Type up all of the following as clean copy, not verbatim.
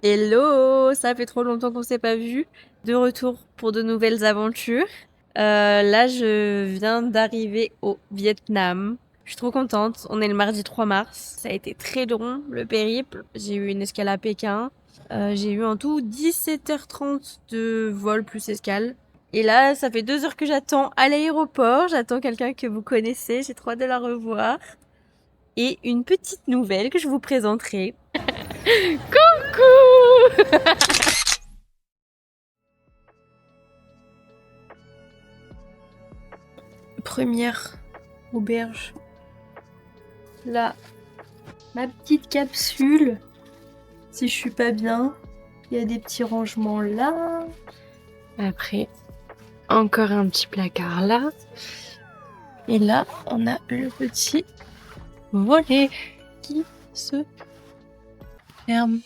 Hello, ça fait trop longtemps qu'on s'est pas vu. De retour pour de nouvelles aventures. Là, je viens d'arriver au Vietnam. Je suis trop contente. On est le mardi 3 mars. Ça a été très long, le périple. J'ai eu une escale à Pékin. J'ai eu en tout 17h30 de vol plus escale. Et là, ça fait 2 heures que j'attends à l'aéroport. J'attends quelqu'un que vous connaissez. J'ai trop hâte de la revoir. Et une petite nouvelle que je vous présenterai. Coucou! Première auberge. Là, ma petite capsule. Si je suis pas bien, il y a des petits rangements là. Après, encore un petit placard là. Et là, on a le petit volet qui se ferme.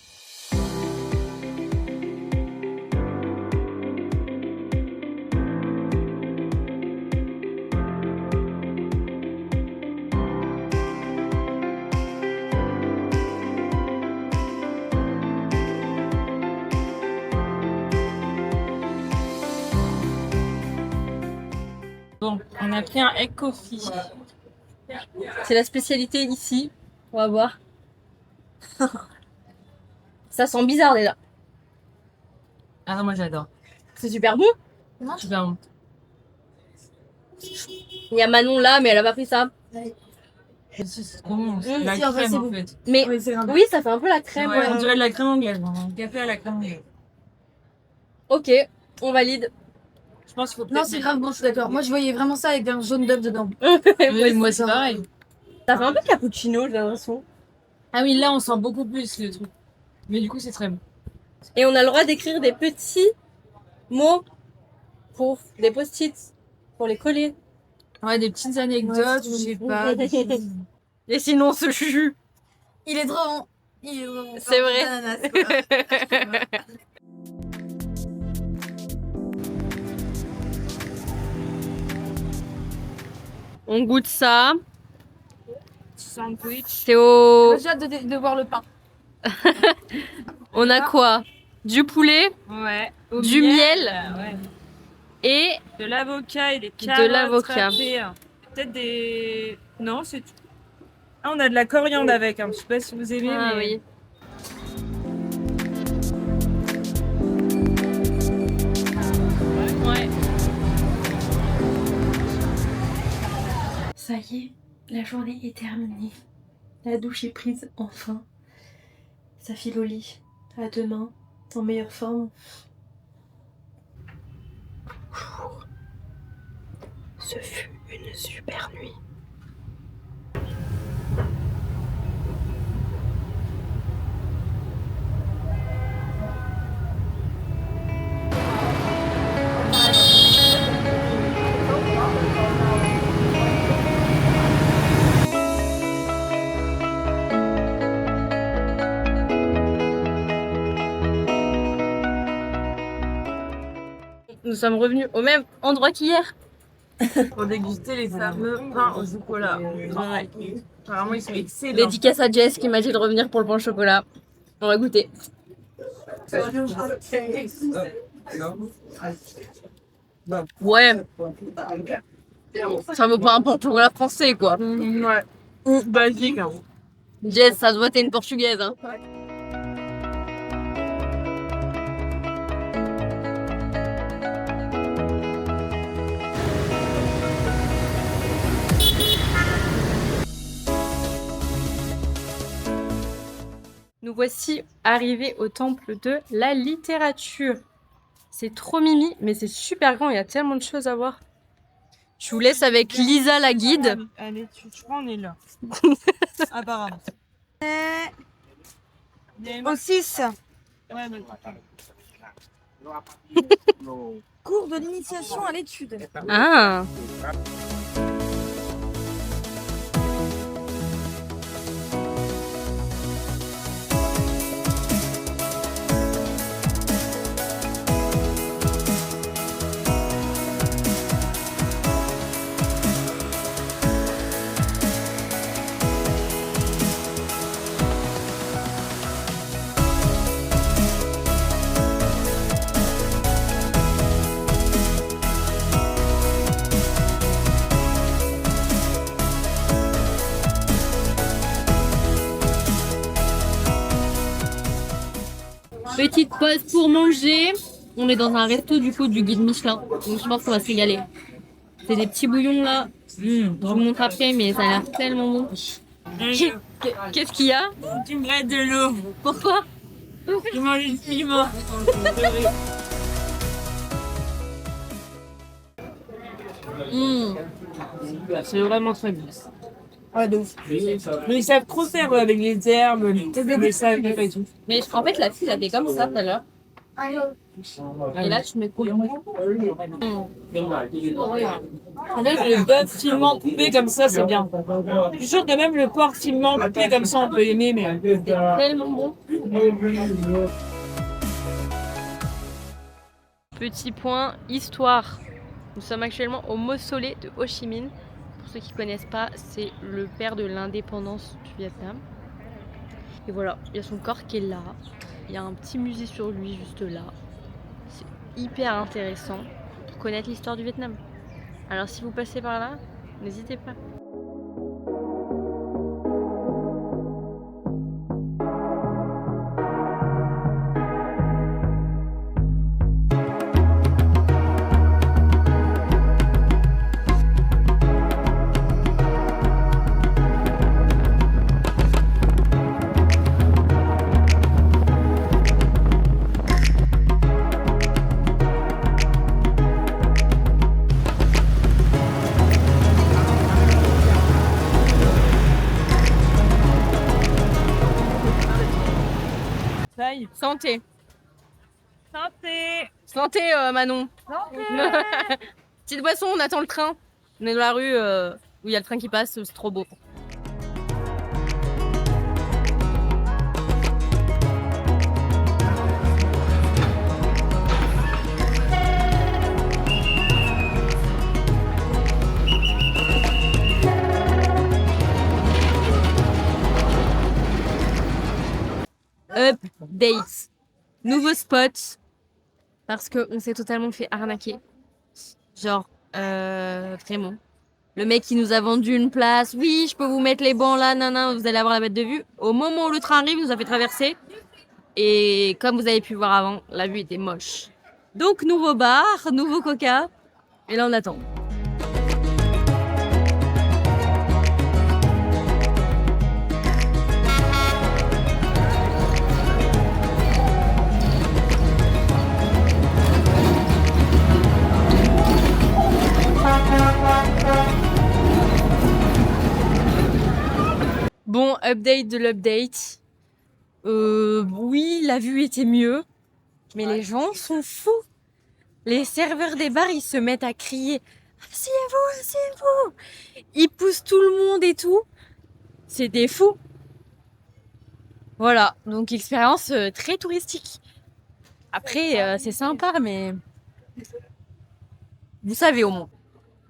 Bon, on a pris un egg coffee. C'est la spécialité ici. On va voir. Ça sent bizarre déjà. Ah non, moi j'adore. C'est super bon. Super bon. Il y a Manon là, mais elle a pas pris ça. C'est trop bon. C'est Mmh, la si, en fait, crème c'est en bon. fait. Mais oui, ça fait un peu la crème. Ouais, on dirait de la crème anglaise. Un café à la crème anglaise. Ok, on valide. Je pense qu'il faut Non, c'est grave bon, je suis d'accord. Moi, je voyais vraiment ça avec un jaune d'œuf dedans. Oui, moi c'est pareil. Ça fait un peu cappuccino, j'ai l'impression. Ah oui, là on sent beaucoup plus le truc. Mais du coup, c'est très bon. Et on a le droit d'écrire des petits mots pour des post-it, pour les coller. Ouais, des petites anecdotes, je sais pas. des choses- Et sinon, ce jus. Il est trop bon. Il est trop bon. C'est vrai. Ananas, quoi. On goûte ça. Sandwich. C'est au... J'ai hâte de voir le pain. On a quoi? Du poulet Ouais. Du miel. Ouais. et De l'avocat et des carottes. de l'avocat. râpées. Peut-être des. Non, c'est tout. Ah, on a de la coriandre avec. Hein. Je sais pas si vous aimez, Ah mais. oui. Ouais. Ça y est, la journée est terminée. La douche est prise enfin. Ça file au lit. À demain, en meilleure forme. Ce fut une super nuit. Nous sommes revenus au même endroit qu'hier. Pour déguster les fameux pains au chocolat. Ouais. Apparemment, ils sont excellents. Dédicace à Jess qui m'a dit de revenir pour le pain au chocolat. On va goûter. Ouais. Ça vaut pas un pain au chocolat français quoi. Ouais. Basique. Hein. Jess, ça se voit t'es une portugaise hein. Nous voici arrivés au temple de la littérature. C'est trop mimi, mais c'est super grand, il y a tellement de choses à voir. Je vous laisse avec Lisa la guide. Allez, je crois qu'on est là. Apparemment. Au 6. Ouais, mais... Cours de l'initiation à l'étude. Ah. Petite pause pour manger. On est dans un resto du coup du guide Michelin. Donc je pense qu'on va se régaler. C'est des petits bouillons là. Je vous montre après, mais ça a l'air tellement bon. Qu'est-ce qu'il y a? Tu me restes de l'eau. Pourquoi? Je mange du piment. C'est vraiment très bon. Ouais, de ouf. Mais ils savent trop faire avec les herbes, les saveurs et tout. Mais en fait, la fille, elle était comme ça tout à l'heure. Et là, tu mets quoi? Le bœuf finement coupé comme ça, c'est bien. Je suis sûre que même le porc finement coupé comme ça, on peut aimer, mais... Tellement bon. Petit point histoire. Nous sommes actuellement au mausolée de Ho Chi Minh. Pour ceux qui ne connaissent pas, c'est le père de l'indépendance du Vietnam. Et voilà, il y a son corps qui est là. Il y a un petit musée sur lui juste là. C'est hyper intéressant pour connaître l'histoire du Vietnam. Alors si vous passez par là, n'hésitez pas. Santé. Santé. Santé Manon. Santé. Petite boisson, on attend le train. On est dans la rue où il y a le train qui passe, c'est trop beau. Update. Nouveau spot. Parce qu'on s'est totalement fait arnaquer. Genre, vraiment. Le mec qui nous a vendu une place. Oui, je peux vous mettre les bancs là, nanana, vous allez avoir la bête de vue. Au moment où le train arrive, il nous a fait traverser. Et comme vous avez pu voir avant, la vue était moche. Donc, nouveau bar, nouveau coca. Et là, on attend. Bon, update de l'update. Oui, la vue était mieux. Mais les gens sont fous. Les serveurs des bars, ils se mettent à crier « Asseyez-vous, asseyez-vous !» Ils poussent tout le monde et tout. C'est des fous. Voilà, donc expérience très touristique. Après, c'est sympa, mais... Vous savez au moins.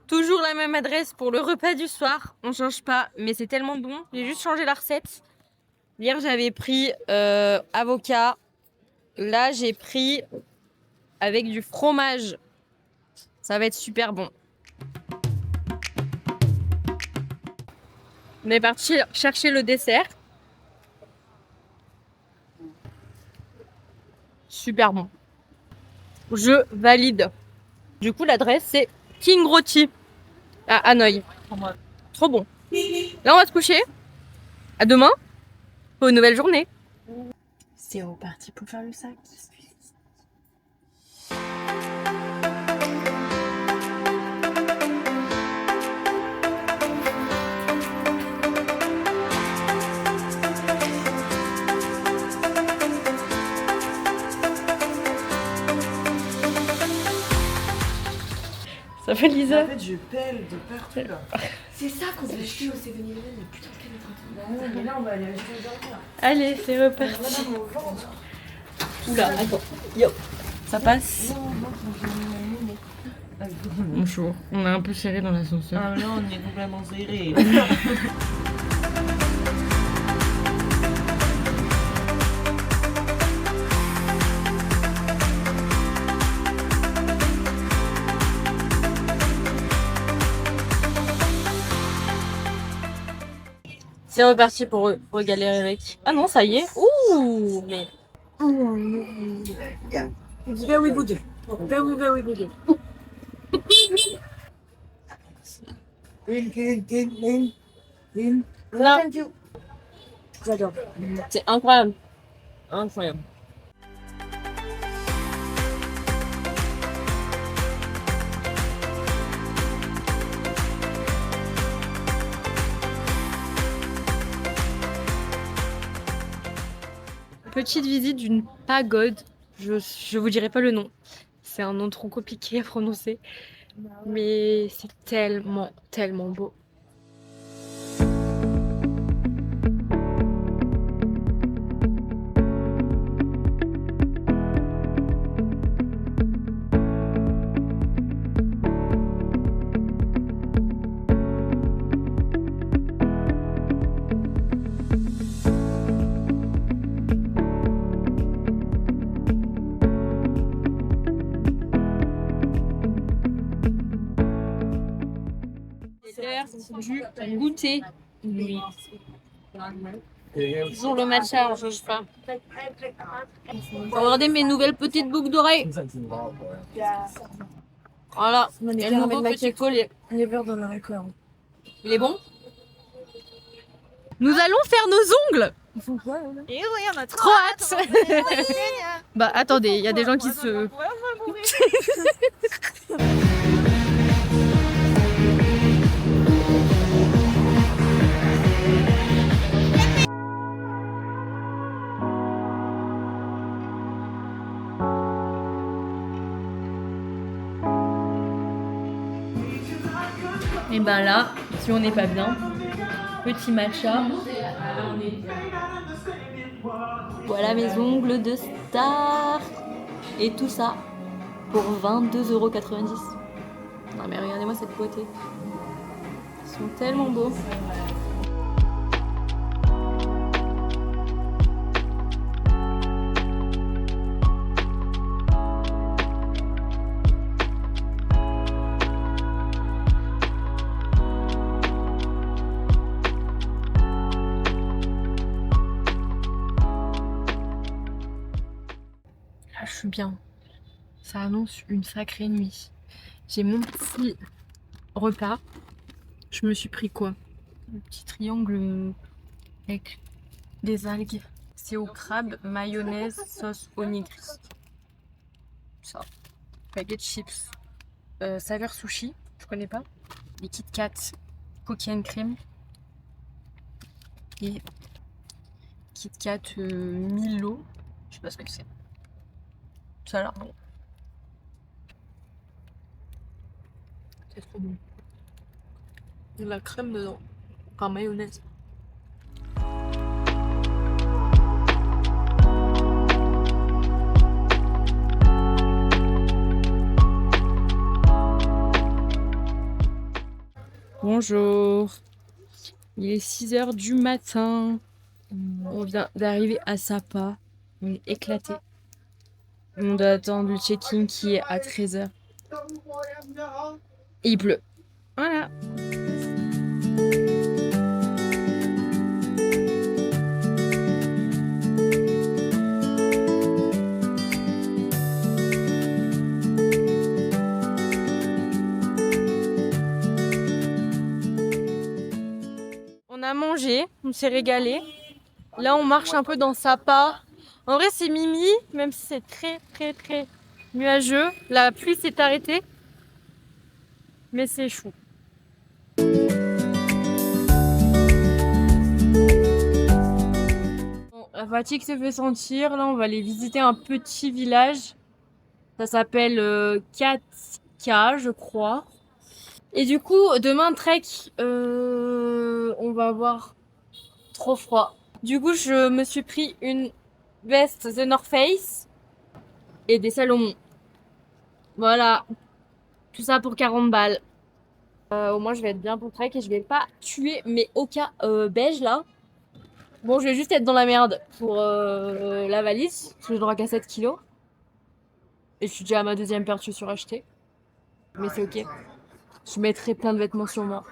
Toujours la même adresse pour le repas du soir. On change pas, mais c'est tellement bon. J'ai juste changé la recette. Hier, j'avais pris avocat. Là, j'ai pris avec du fromage. Ça va être super bon. On est parti chercher le dessert. Super bon. Je valide. Du coup, l'adresse, c'est King Roti à Hanoï. Trop bon. Là, on va se coucher. À demain pour une nouvelle journée. C'est reparti pour faire le sac. Ça va, Lisa? En fait, je pèle de partout là. C'est ça qu'on veut acheter au 7-Eleven, mais putain, quel autre Mais là, on va aller acheter aujourd'hui. Allez, c'est reparti. Oula, attends. Yo. Ça passe? Bonjour. On a un peu serré dans l'ascenseur. Ah, là, on est complètement serré. C'est reparti pour galérer avec. Ah non, ça y est. Ouh, mais. It's very good. Very, very good. Non, Thank you. J'adore. c'est incroyable. Incroyable. Petite visite d'une pagode. Je vous dirai pas le nom. C'est un nom trop compliqué à prononcer. Mais c'est tellement, tellement beau. C'est l'heure du goûter. Oui. Toujours le matcha, je sais pas. Regardez mes nouvelles petites boucles d'oreilles. Voilà, et le nouveau petit collier. Les verres dans la réclame. Il est bon? Nous allons faire nos ongles. Ils font quoi là? Et oui, on a trop hâte. Bah attendez, il y a des gens qui se... Et ben là, si on n'est pas bien, petit matcha. Voilà mes ongles de star. Et tout ça pour 22,90 €. Non mais regardez-moi cette beauté. Ils sont tellement beaux. Ah, je suis bien. Ça annonce une sacrée nuit. J'ai mon petit repas. Je me suis pris quoi? Un petit triangle avec des algues. C'est au crabe, mayonnaise, sauce onigiri. Ça. Paquet de chips. Saveur sushi, je connais pas. Les Kit Kat, cookie and cream. Et Kit Kat Milo. Je sais pas ce que c'est. Ça a l'air bon. C'est trop bon. Il y a de la crème dedans. Enfin, mayonnaise. Bonjour. Il est 6 h du matin. On vient d'arriver à Sapa. On est éclaté. On doit attendre le check-in qui est à 13 h. Et il pleut. Voilà. On a mangé, on s'est régalé. Là, on marche un peu dans Sapa. En vrai, c'est mimi, même si c'est très, très, très nuageux. La pluie s'est arrêtée. Mais c'est chou. Bon, la fatigue se fait sentir. Là, on va aller visiter un petit village. Ça s'appelle Katka, je crois. Et du coup, demain, trek, on va avoir trop froid. Du coup, je me suis pris une veste The North Face et des Salomon. Voilà, tout ça pour 40 balles. Au moins, je vais être bien pour trek et je vais pas tuer mes Oka beige là. Bon, je vais juste être dans la merde pour la valise, parce que je n'aurai qu'à 7 kilos. Et je suis déjà à ma deuxième paire de chaussures achetée. Mais c'est ok. Je mettrai plein de vêtements sur moi.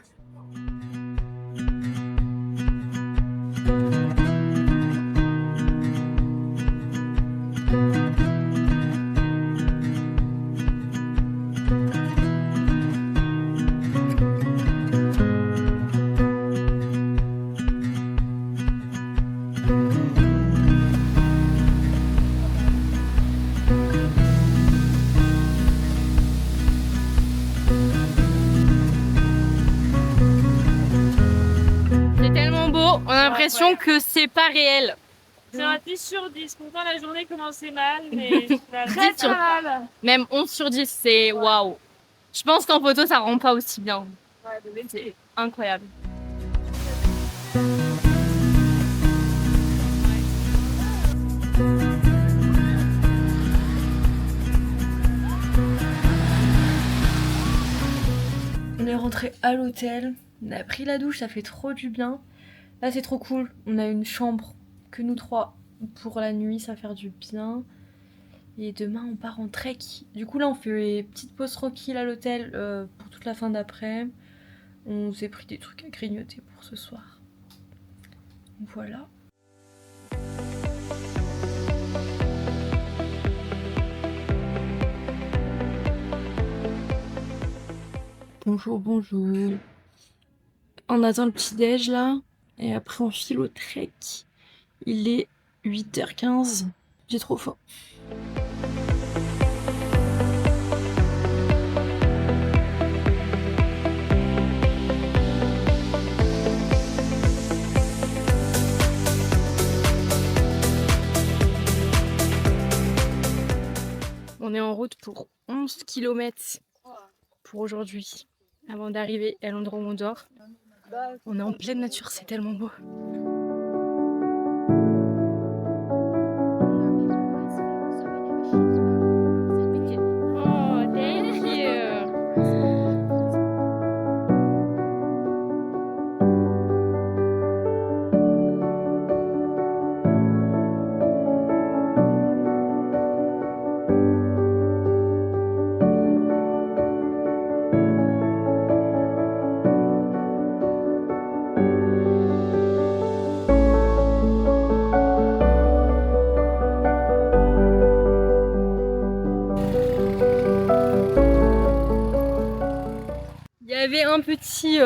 C'est tellement beau, on a l'impression que c'est pas réel. C'est un 10 sur 10. Pourtant, la journée commençait mal, mais très 10 sur- mal. Même 11 sur 10, c'est waouh. Je pense qu'en photo, ça rend pas aussi bien. C'est incroyable. On est rentré à l'hôtel, on a pris la douche, ça fait trop du bien. Là c'est trop cool, on a une chambre que nous trois pour la nuit, ça va faire du bien. Et demain on part en trek. Du coup là on fait une petite pause tranquille à l'hôtel pour toute la fin d'après. On s'est pris des trucs à grignoter pour ce soir. Voilà. Bonjour, bonjour. On attend le petit déj là. Et après on file au trek. Il est 8h15. J'ai trop faim. On est en route pour 11 km pour aujourd'hui. Avant d'arriver à l'endroit où on dort. On est en pleine nature, c'est tellement beau. Oh, thank you. Il y avait un petit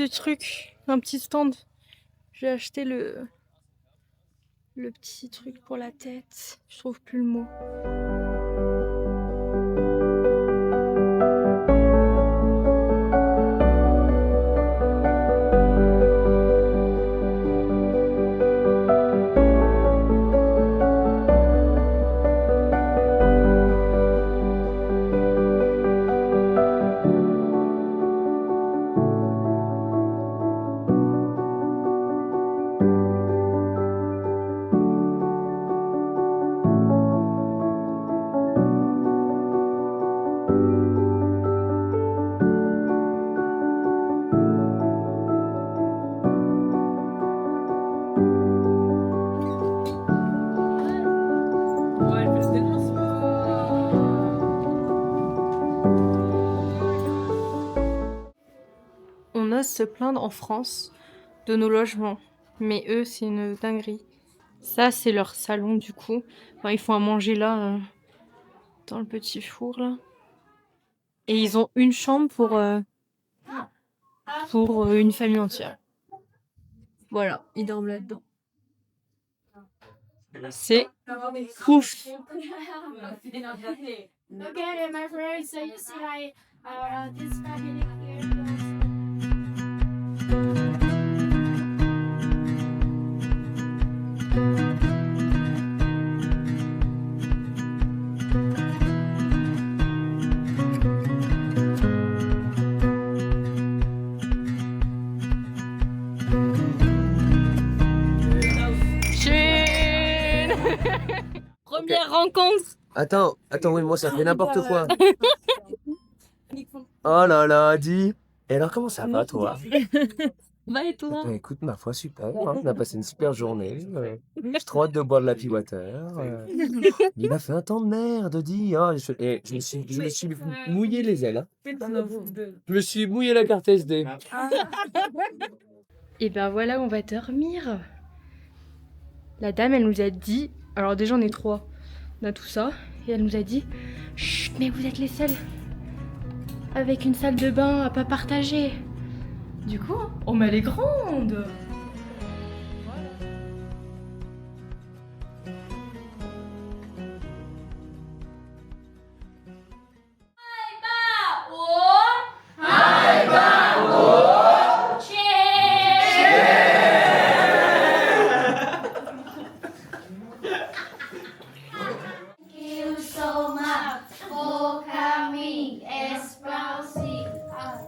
truc, un petit stand. J'ai acheté le petit truc pour la tête. Je trouve plus le mot. On ose se plaindre en France de nos logements, mais eux c'est une dinguerie. Ça c'est leur salon du coup. Enfin, ils font à manger là, dans le petit four là. Et ils ont une chambre pour une famille entière. Voilà, ils dorment là-dedans. C'est ouf. Okay, my friend, so you see this family here. Première rencontre. Attends, oui, moi ça fait n'importe quoi. Oh là là, dis. Et alors, comment ça va, toi? Bah et toi? Bah, écoute, ma foi, super. Hein. On a passé une super journée. J'ai trop hâte de boire de la Water. Il a fait un temps de merde, dis. Oh, je me suis mouillé les ailes. Hein. Je me suis mouillé la carte SD. Et ben voilà, on va dormir. La dame, elle nous a dit... Alors déjà, on est 3. On a tout ça. Et elle nous a dit... Chut, mais vous êtes les seuls. Avec une salle de bain à pas partager. Du coup, oh mais elle est grande. Thank you so much for coming, espousing us.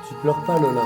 Tu pleures pas, Lola.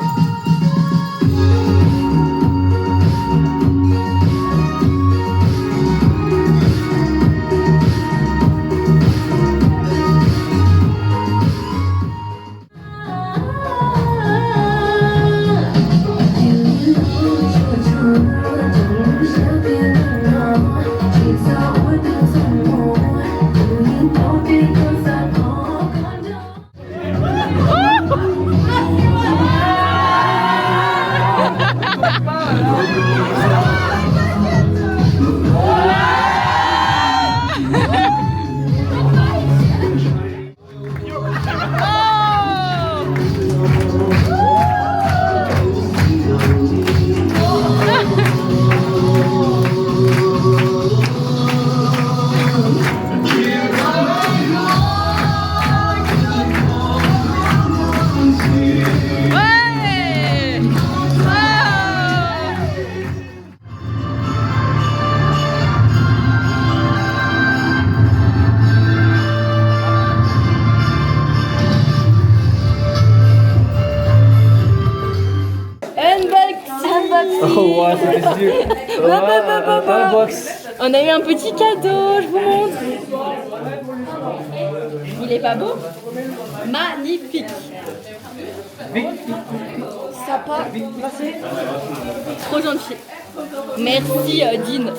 Oh wow, c'était sûr. Unbox. On a eu un petit cadeau, je vous montre. Il est pas beau? Magnifique. Sympa. Trop gentil. Merci Dean.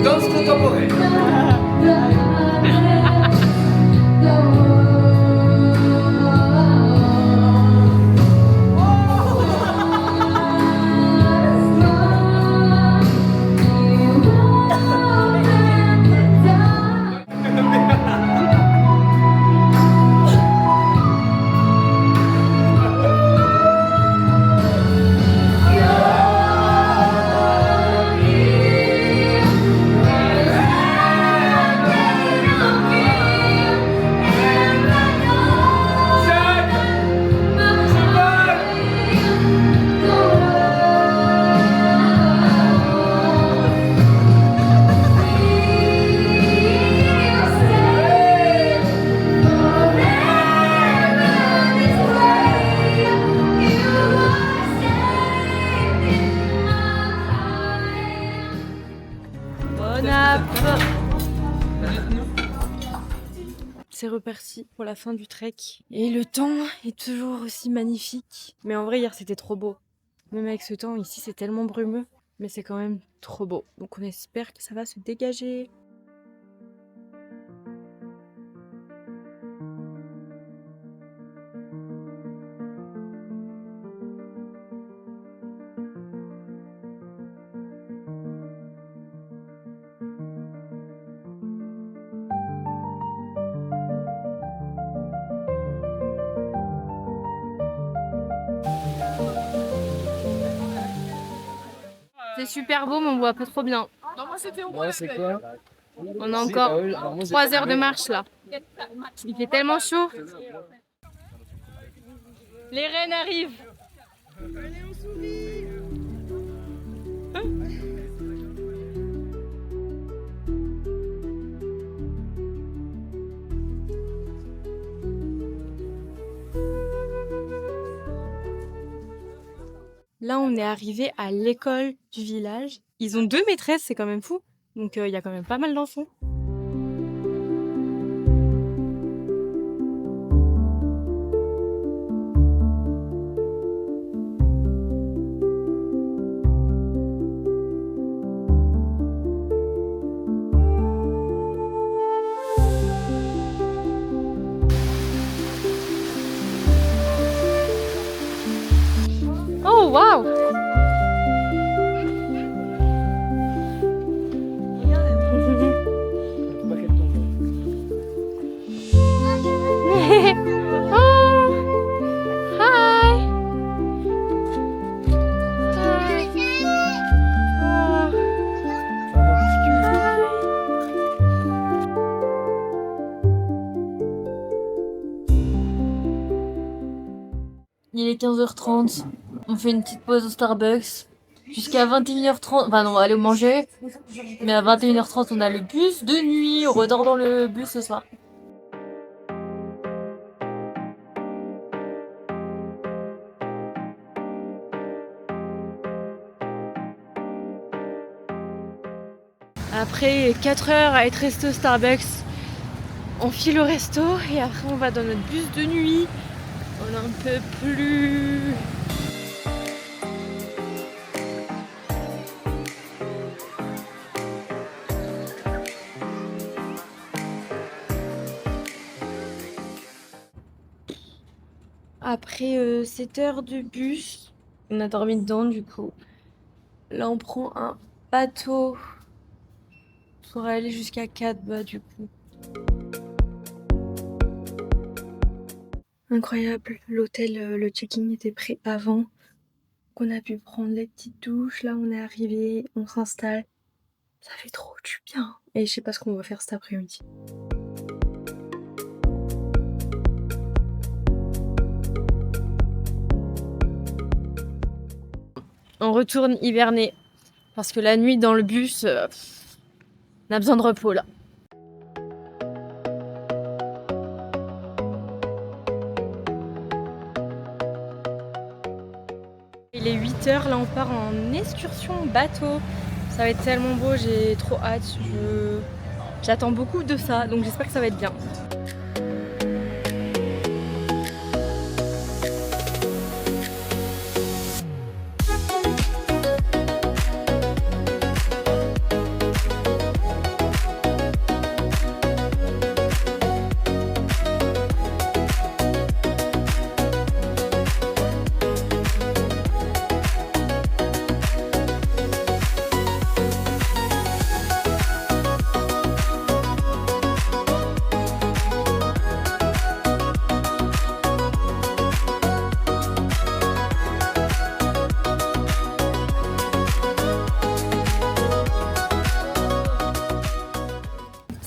Danse contemporaine. Bon app. C'est reparti pour la fin du trek. Et le temps est toujours aussi magnifique. Mais en vrai, hier, c'était trop beau. Même avec ce temps, ici, c'est tellement brumeux. Mais c'est quand même trop beau. Donc on espère que ça va se dégager. C'est super beau, mais on voit pas trop bien. Ouais, c'est quoi? On a encore 3 heures de marche là. Il fait tellement chaud. Les reines arrivent. Là, on est arrivé à l'école du village. Ils ont 2 maîtresses, c'est quand même fou. Donc, il y a quand même pas mal d'enfants. Oh, waouh! Il est 15h30. On fait une petite pause au Starbucks. Jusqu'à 21h30. Enfin non, on va aller manger. Mais à 21h30, on a le bus de nuit. On redort dans le bus ce soir. Après 4 heures à être resté au Starbucks, on file au resto et après on va dans notre bus de nuit. On n'en peut plus. Après 7 heures de bus, on a dormi dedans du coup. Là on prend un bateau pour aller jusqu'à Kadba du coup. Incroyable, l'hôtel, le check-in était prêt avant. Qu'on a pu prendre les petites douches. Là on est arrivé, on s'installe. Ça fait trop du bien. Et je sais pas ce qu'on va faire cet après-midi. On retourne hiberner. Parce que la nuit dans le bus, on a besoin de repos là. Il est 8h, là on part en excursion bateau. Ça va être tellement beau, j'ai trop hâte. J'attends beaucoup de ça, donc j'espère que ça va être bien.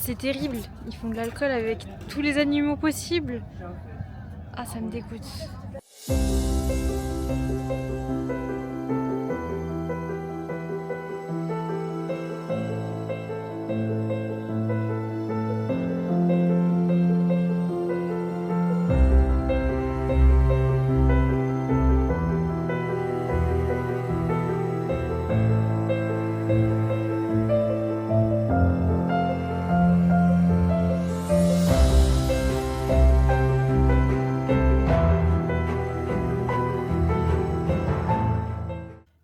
C'est terrible, ils font de l'alcool avec tous les animaux possibles. Ah, ça me dégoûte.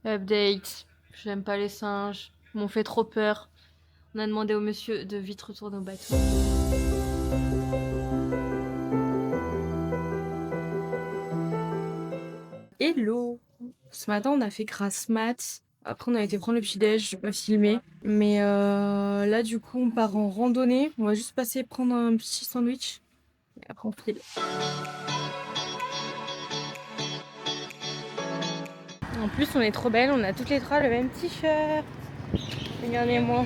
Update, j'aime pas les singes, ils m'ont fait trop peur. On a demandé au monsieur de vite retourner au bateau. Hello! Ce matin on a fait grasse mat. Après on a été prendre le petit-déj, j'ai pas filmé. Mais là du coup on part en randonnée. On va juste passer prendre un petit sandwich. Et après on file. En plus, on est trop belles, on a toutes les trois le même t-shirt. Regardez-moi.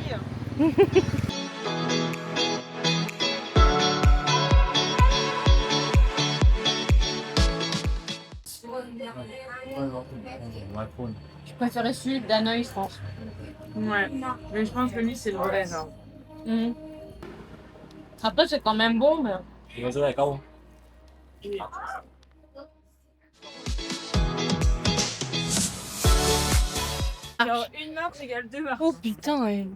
Je préférais celui d'Hanoï, je pense. Ouais. Mais je pense que lui, c'est le vrai, genre. Mhm. Après, c'est quand même bon, mais... Genre, 1 marche égale 2 marches. Oh putain,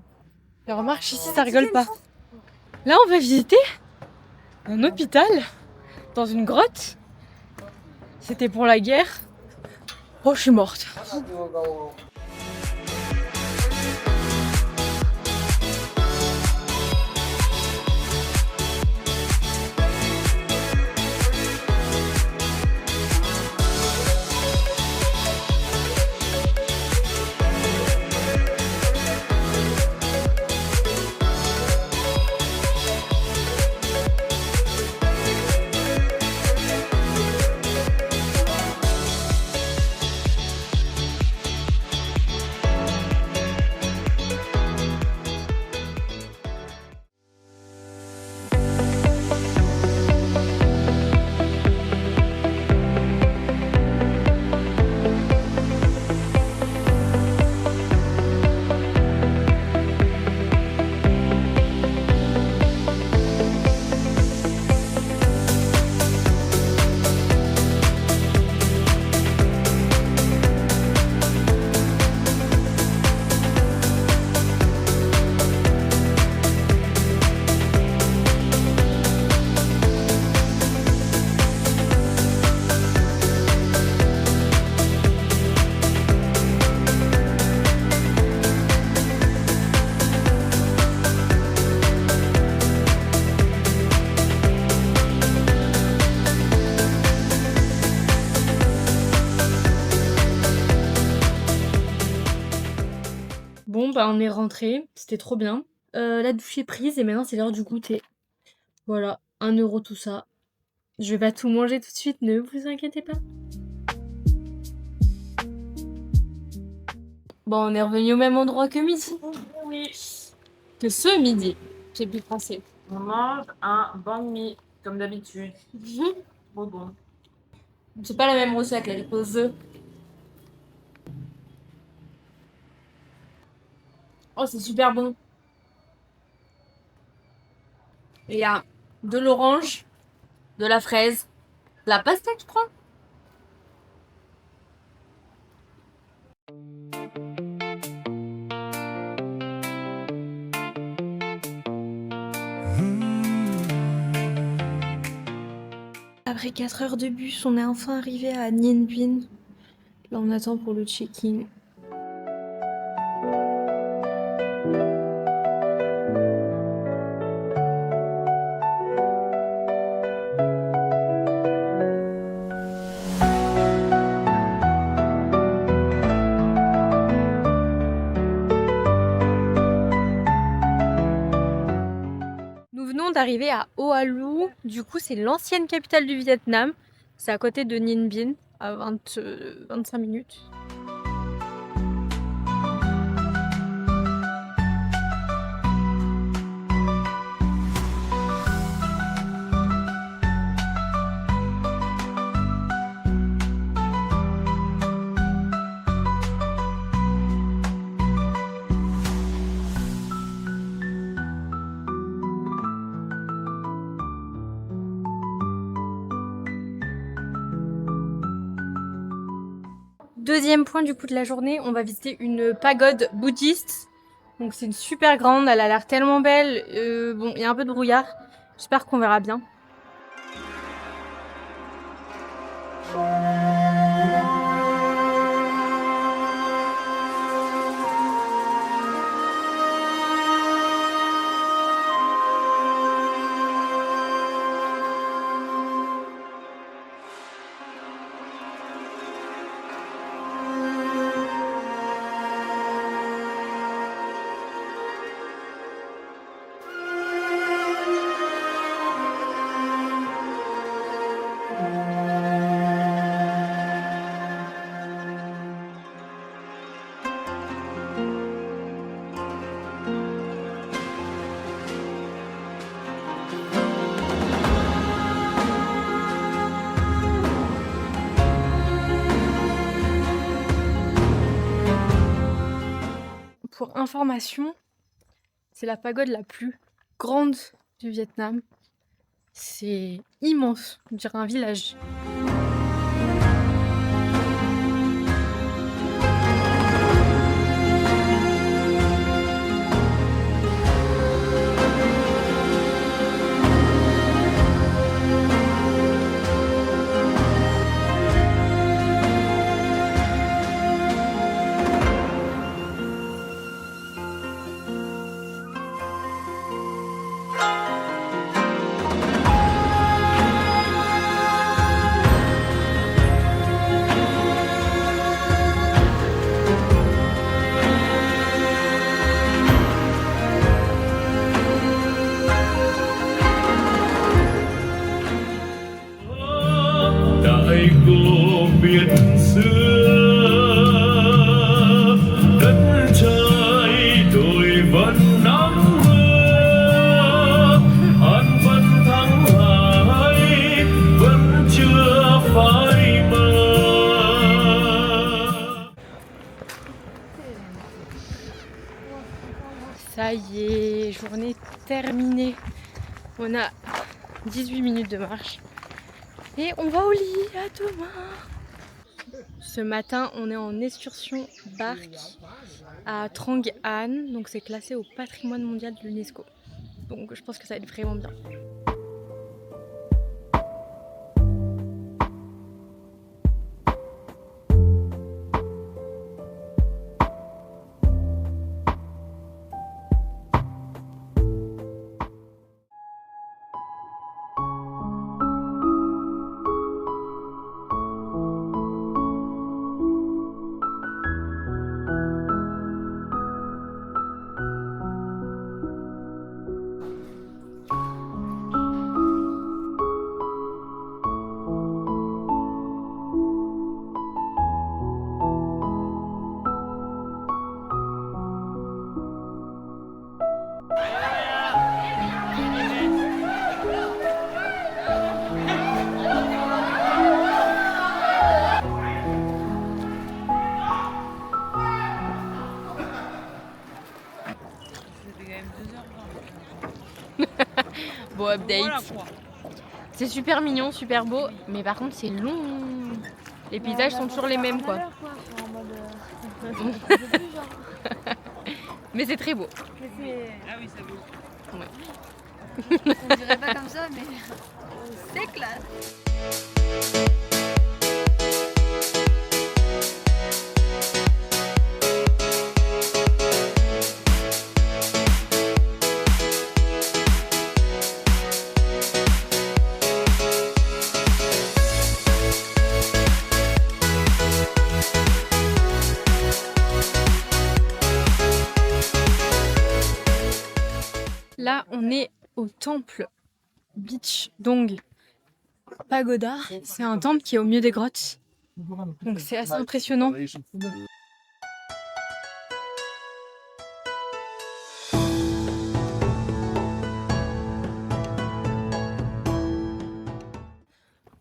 la remarque ici, ça rigole pas. Là, on va visiter un hôpital dans une grotte. C'était pour la guerre. Oh, je suis morte. Bon, bah on est rentré, c'était trop bien. La douche est prise et maintenant c'est l'heure du goûter. Voilà, 1 € tout ça. Je vais pas tout manger tout de suite, ne vous inquiétez pas. Bon, on est revenu au même endroit que midi. Oui. Que ce midi. J'ai plus français. On mange un banh mi, comme d'habitude. Trop bon. C'est pas la même recette là, les poses œufs. Oh, c'est super bon. Il y a de l'orange, de la fraise, de la pastèque, je crois. Après 4 heures de bus, on est enfin arrivé à Nhân Viên. Là, on attend pour le check-in. Nous venons d'arriver à Oahu. Du coup, c'est l'ancienne capitale du Vietnam. C'est à côté de Nhân Viên, à 25 minutes. Deuxième point du coup de la journée, on va visiter une pagode bouddhiste. Donc c'est une super grande, elle a l'air tellement belle. Bon, il y a un peu de brouillard. J'espère qu'on verra bien. pour information, c'est la pagode la plus grande du Vietnam. C'est immense, on dirait un village. Đại cô Việt xưa, đất trời đồi vẫn nắng mưa, an vẫn thắng hải vẫn chưa phai mờ. Ça y est, journée terminée. On a 18 minutes de marche. Et on va au lit, à demain. Ce matin, on est en excursion barque à Trang An. Donc c'est classé au patrimoine mondial de l'UNESCO. Donc je pense que ça va être vraiment bien. Bon update. C'est super mignon, super beau, mais par contre c'est long. Les paysages sont toujours les mêmes quoi. Mais c'est très beau. Ah oui, c'est beau. Ouais. On dirait pas comme ça, mais c'est classe. Là, on est au temple Beach Dong Pagoda. C'est un temple qui est au milieu des grottes. Donc c'est assez impressionnant.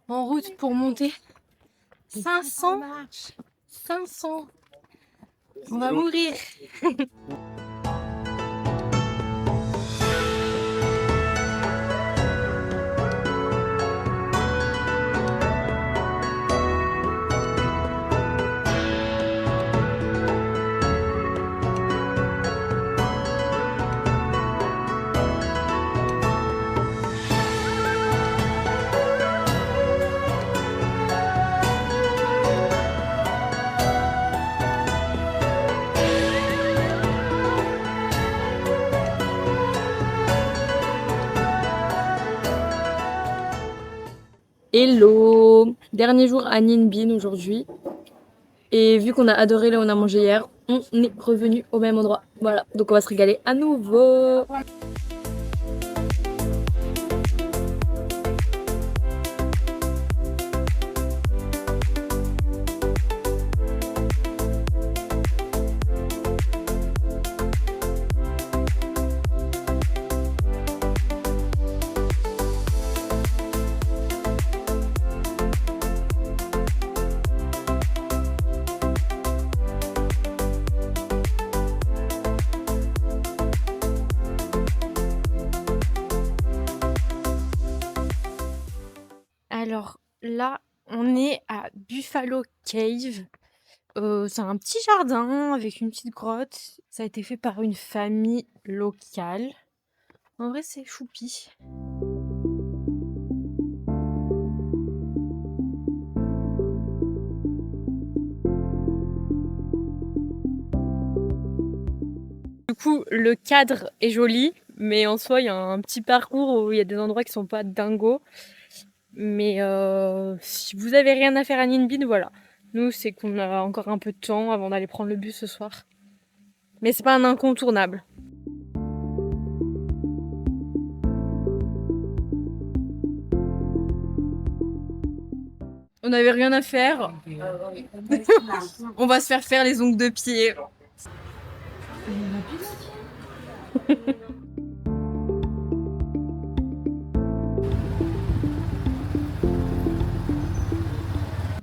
En route pour monter 500. On va mourir. Hello! Dernier jour à Ninh Binh aujourd'hui. Et vu qu'on a adoré là où on a mangé hier, on est revenu au même endroit. Voilà, donc on va se régaler à nouveau. là, on est à Buffalo Cave. C'est un petit jardin avec une petite grotte. Ça a été fait par une famille locale. En vrai, c'est choupi. Du coup, le cadre est joli, mais en soi, il y a un petit parcours où il y a des endroits qui sont pas dingos. Mais si vous avez rien à faire à Ninh Binh, voilà. Nous, c'est qu'on a encore un peu de temps avant d'aller prendre le bus ce soir. Mais c'est pas un incontournable. On n'avait rien à faire. On va se faire les ongles de pied.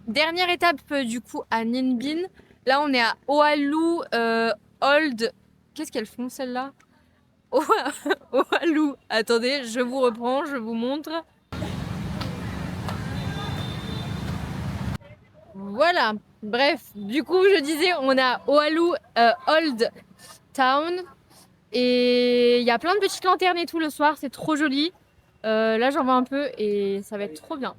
Dernière étape du coup à Ninh Binh. Là on est à Oahu Old. Qu'est-ce qu'elles font celles-là? Oahu. Attendez, je vous reprends, je vous montre. Voilà. Bref, du coup je disais on est à Oahu Old Town et il y a plein de petites lanternes et tout le soir, c'est trop joli. Là j'en vois un peu et ça va être trop bien.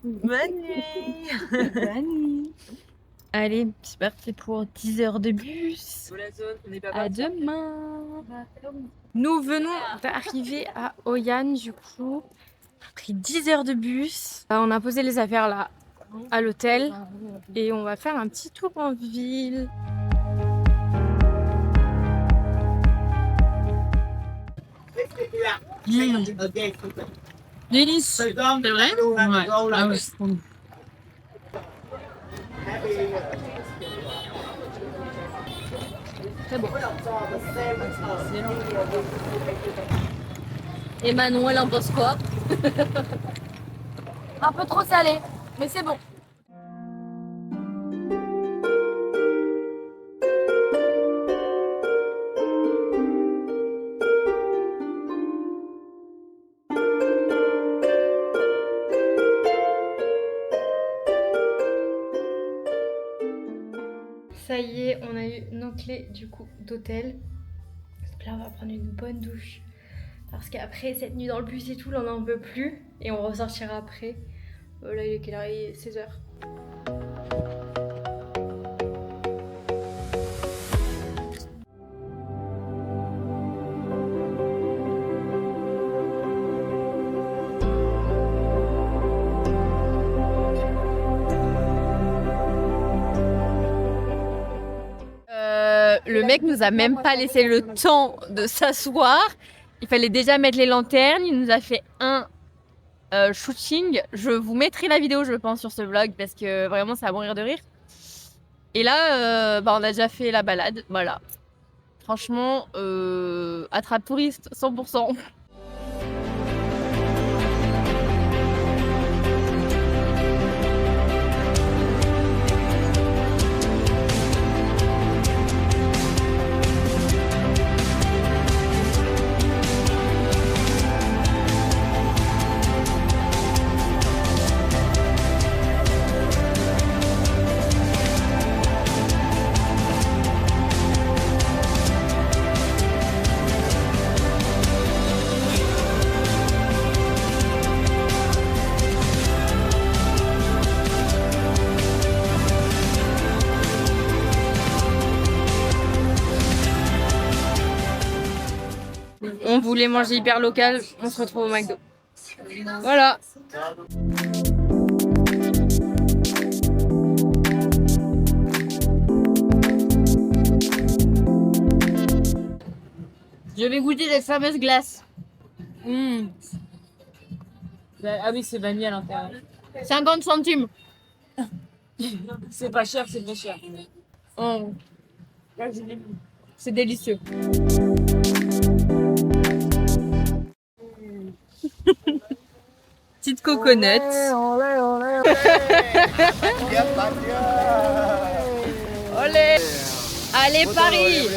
Bonne nuit. Bonne nuit. Allez, c'est parti pour 10 heures de bus. À demain. Nous venons d'arriver à Hoi An du coup. On a pris 10 heures de bus. On a posé les affaires là à l'hôtel et on va faire un petit tour en ville. Délice. C'est vrai? Ouais. Ah ouais. Très bon. Et Manon, elle en pense quoi? Un peu trop salé, mais c'est bon. Ça y est, on a eu nos clés du coup d'hôtel. Donc là on va prendre une bonne douche. Parce qu'après cette nuit dans le bus et tout, là on n'en peut plus. Et on ressortira après. Là il est quelle heure? Il est 16h. Le mec nous a même pas laissé le temps de s'asseoir. Il fallait déjà mettre les lanternes. Il nous a fait un shooting. Je vous mettrai la vidéo, je pense, sur ce vlog parce que vraiment, ça va mourir de rire. Et là, on a déjà fait la balade. Voilà. Franchement, attrape touriste, 100%. On voulait manger hyper local, on se retrouve au McDo. Voilà. Je vais goûter cette fameuse glace. Ah oui, c'est vanille à l'intérieur. 50 centimes. C'est pas cher, c'est pas cher. Oh. C'est délicieux. Petite de coconut. Olé! Allez Paris!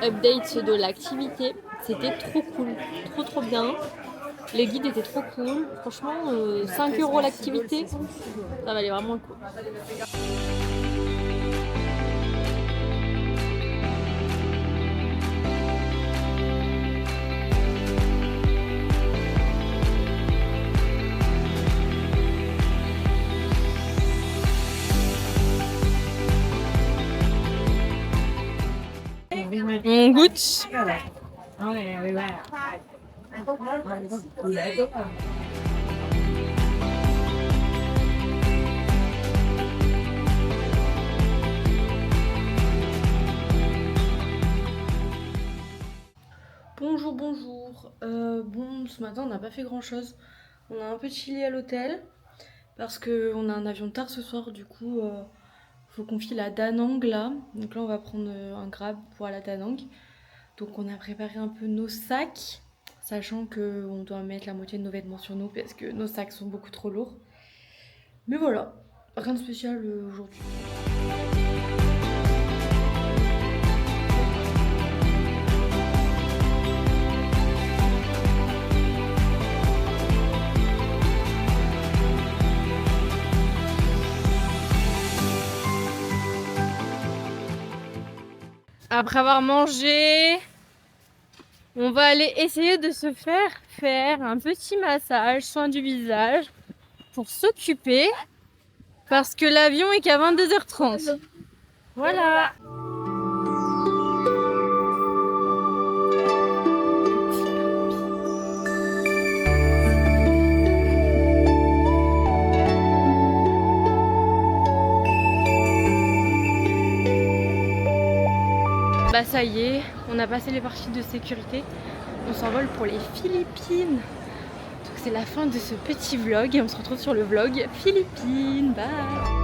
Update de l'activité, c'était trop cool, trop bien. Les guides étaient trop cool, franchement 5 € l'activité, ça valait vraiment le coup. On goûte. Bonjour. Bon, ce matin on n'a pas fait grand chose. On a un peu chillé à l'hôtel parce qu'on a un avion tard ce soir, du coup faut qu'on file à Da Nang là. Donc là on va prendre un Grab pour aller à Da Nang. Donc on a préparé un peu nos sacs, sachant qu'on doit mettre la moitié de nos vêtements sur nous parce que nos sacs sont beaucoup trop lourds. Mais voilà, rien de spécial aujourd'hui. Après avoir mangé, on va aller essayer de se faire un petit massage, soin du visage, pour s'occuper, parce que l'avion est qu'à 22h30. Voilà. Bah ça y est, on a passé les parties de sécurité, on s'envole pour les Philippines. Donc c'est la fin de ce petit vlog et on se retrouve sur le vlog Philippines. Bye!